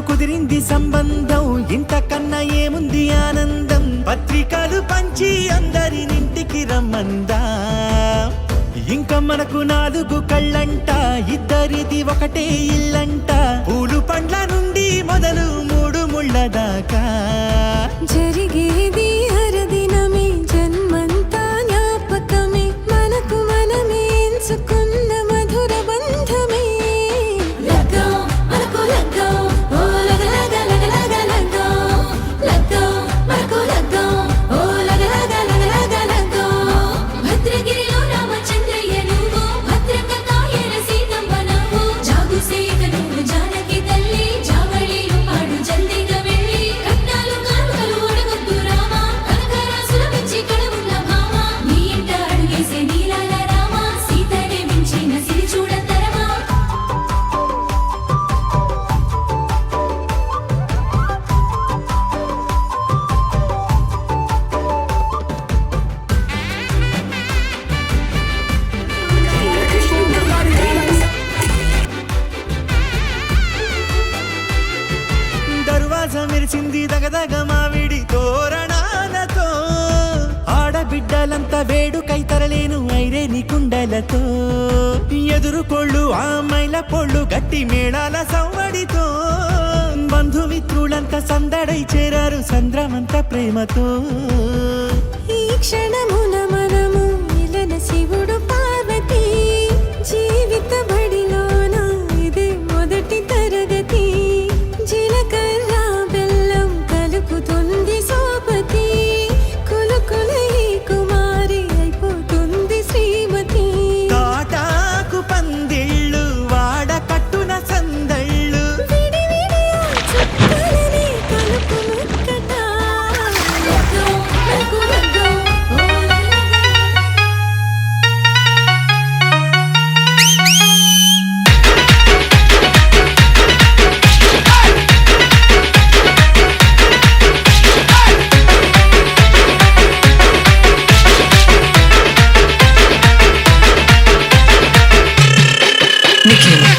కుదిరింది సంబంధం ఇంతకన్నా ఏముంది ఆనందం పత్రికలు పంచి అందరినింటికి రమ్మందా ఇంకా మనకు 4 కళ్ళంట ఇద్దరిది ఒకటే ఇల్లంట పూలు పండ్ల నుండి మొదలు 3 ముళ్ళ దాకా జరిగేది హరదినమే జన్మంతా జ్ఞాపకమే మనకు మనమే ఎంచుకున్న మధుర బంధమే మెరిసింది దగదగ మావిడి తోరణాలతో ఆడబిడ్డలంతా వేడుకై తరలేను ఐరేని కుండలతో ఎదురుకోళ్ళు ఆ మైల పొళ్ళు గట్టి మేళాల సవ్వడితో బంధుమిత్రులంతా సందడై చేరారు సంద్రమంత ప్రేమతో ఈ క్షణమున మనము మిలన శివుడు పార్వతి జీవిత బడిలోన ఇదే మొదటి తరగతి జీలకర్ర బెల్లం కలుపుతుంది సోపతి కులుకులై కుమారి అయిపోతుంది శ్రీమతి తాటాకు పందిళ్ళు వాడ కట్టున సందళ్ళు చుక్కలనే కలుపు ముక్కట Nikhil.